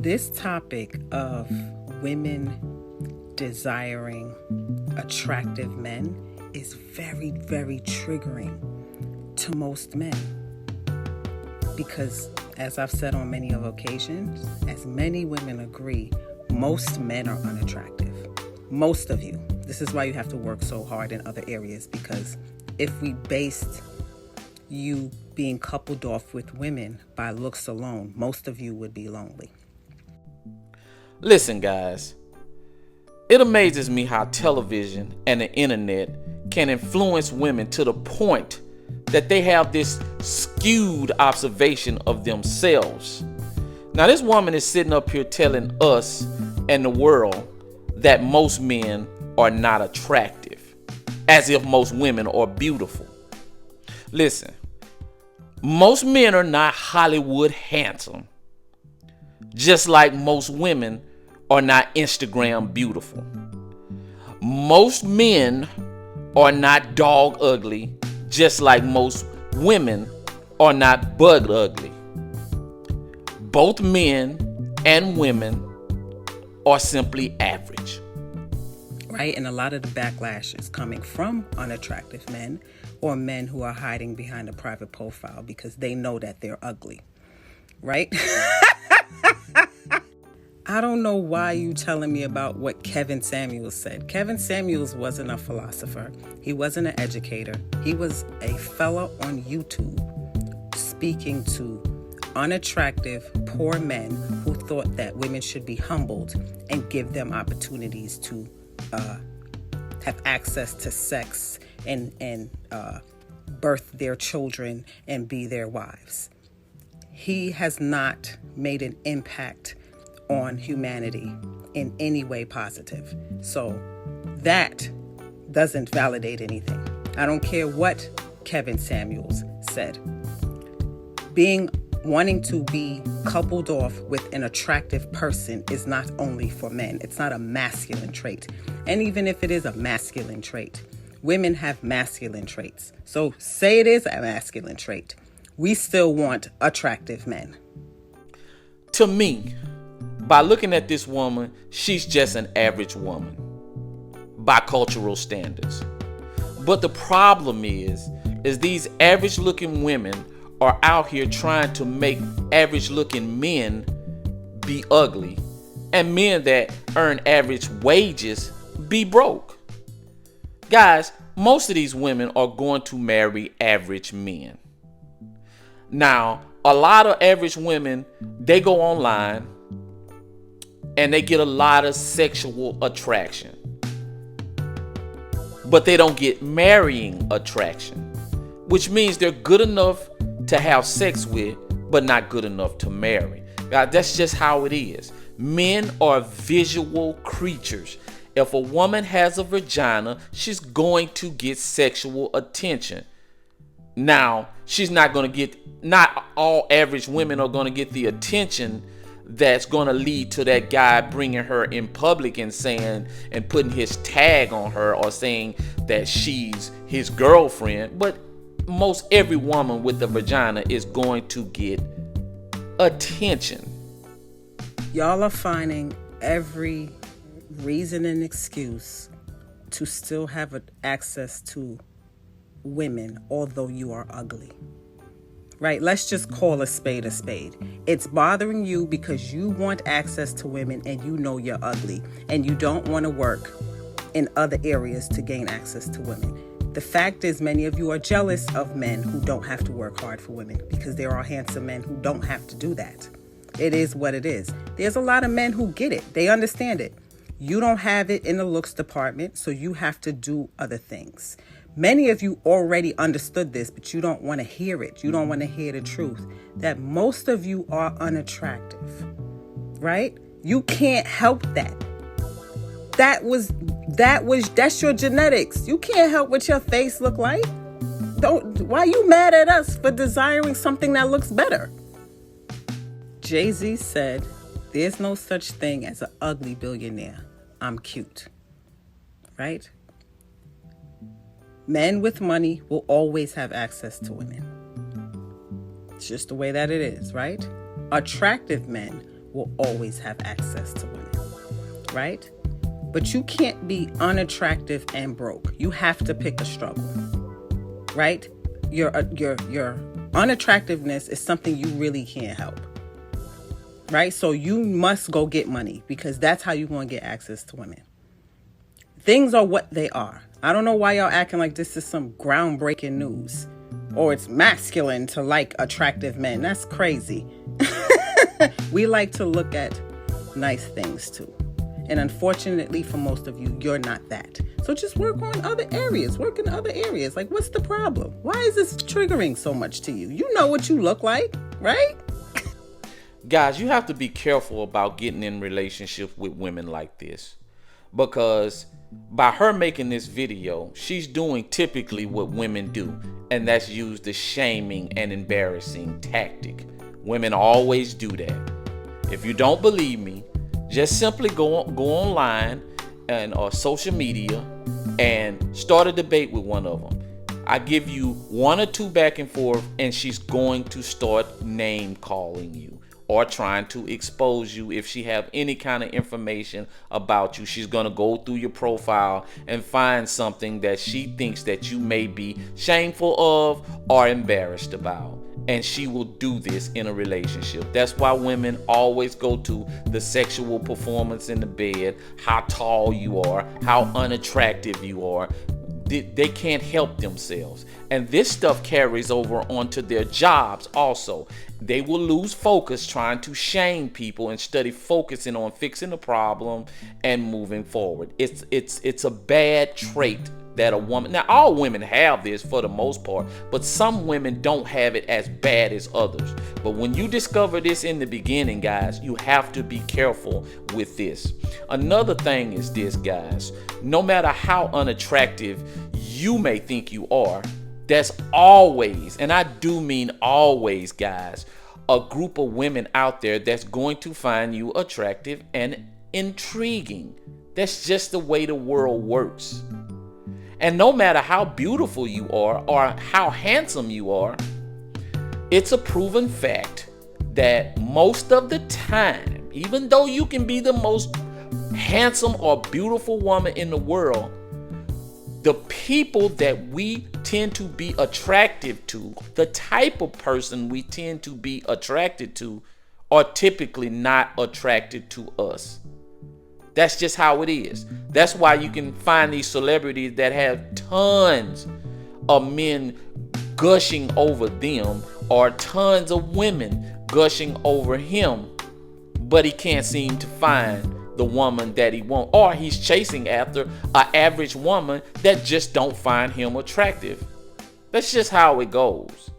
This topic of women desiring attractive men is very, very triggering to most men. Because, as I've said on many of occasions, as many women agree, most men are unattractive. Most of you. This is why you have to work so hard in other areas, because if we based you being coupled off with women by looks alone, most of you would be lonely. Listen, guys, it amazes me how television and the internet can influence women to the point that they have this skewed observation of themselves. Now, this woman is sitting up here telling us and the world that most men are not attractive, as if most women are beautiful. Listen, most men are not Hollywood handsome, just like most women are not Instagram beautiful. Most men are not dog ugly, just like most women are not bug ugly. Both men and women are simply average. Right? And a lot of the backlash is coming from unattractive men or men who are hiding behind a private profile because they know that they're ugly. Right? I don't know why you telling me about what Kevin Samuels said. Kevin Samuels wasn't a philosopher. He wasn't an educator. He was a fella on YouTube speaking to unattractive, poor men who thought that women should be humbled and give them opportunities to have access to sex and birth their children and be their wives. He has not made an impact on humanity in any way positive. So that doesn't validate anything. I don't care what Kevin Samuels said. Wanting to be coupled off with an attractive person is not only for men. It's not a masculine trait. And even if it is a masculine trait, women have masculine traits. So say it is a masculine trait. We still want attractive men. To me, by looking at this woman, she's just an average woman by cultural standards. But the problem is these average looking women are out here trying to make average looking men be ugly and men that earn average wages be broke. Guys, most of these women are going to marry average men. Now, a lot of average women, they go online and they get a lot of sexual attraction, but they don't get marrying attraction, which means they're good enough to have sex with, but not good enough to marry. God, that's just how it is. Men are visual creatures. If a woman has a vagina, she's going to get sexual attention. Now, not all average women are going to get the attention that's going to lead to that guy bringing her in public and saying and putting his tag on her or saying that she's his girlfriend. But most every woman with a vagina is going to get attention. Y'all are finding every reason and excuse to still have access to women, although you are ugly. Right? Let's just call a spade a spade. It's bothering you because you want access to women and you know you're ugly and you don't want to work in other areas to gain access to women. The fact is, many of you are jealous of men who don't have to work hard for women because there are handsome men who don't have to do that. It is what it is. There's a lot of men who get it. They understand it. You don't have it in the looks department, so you have to do other things. Many of you already understood this, but you don't want to hear it. You don't want to hear the truth that most of you are unattractive, right? You can't help that. That's your genetics. You can't help what your face look like. Why you mad at us for desiring something that looks better? Jay-Z said, "There's no such thing as an ugly billionaire. I'm cute." Right? Men with money will always have access to women. It's just the way that it is, right? Attractive men will always have access to women, right? But you can't be unattractive and broke. You have to pick a struggle, right? Your unattractiveness is something you really can't help, right? So you must go get money because that's how you're going to get access to women. Things are what they are. I don't know why y'all acting like this is some groundbreaking news or it's masculine to like attractive men. That's crazy. We like to look at nice things too. And unfortunately for most of you, you're not that. So just work on other areas. Work in other areas. Like, what's the problem? Why is this triggering so much to you? You know what you look like, right? Guys, you have to be careful about getting in relationships with women like this, because by her making this video, she's doing typically what women do, and that's use the shaming and embarrassing tactic. Women always do that. If you don't believe me, just simply go online and social media and start a debate with one of them. I give you one or two back and forth, and she's going to start name calling you or trying to expose you. If she have any kind of information about you, she's going to go through your profile and find something that she thinks that you may be shameful of or embarrassed about. And she will do this in a relationship. That's why women always go to the sexual performance in the bed, how tall you are, how unattractive you are. They can't help themselves. And this stuff carries over onto their jobs also. They will lose focus trying to shame people instead of focusing on fixing the problem and moving forward. It's a bad trait that a woman, now all women have this for the most part, but some women don't have it as bad as others. But when you discover this in the beginning, guys, you have to be careful with this. Another thing is this, guys, no matter how unattractive you may think you are, there's always, and I do mean always, guys, a group of women out there that's going to find you attractive and intriguing. That's just the way the world works. And no matter how beautiful you are or how handsome you are, it's a proven fact that most of the time, even though you can be the most handsome or beautiful woman in the world, the people that we tend to be attractive to, the type of person we tend to be attracted to, are typically not attracted to us. That's just how it is. That's why you can find these celebrities that have tons of men gushing over them or tons of women gushing over him, but he can't seem to find the woman that he wants, or he's chasing after an average woman that just don't find him attractive. That's just how it goes.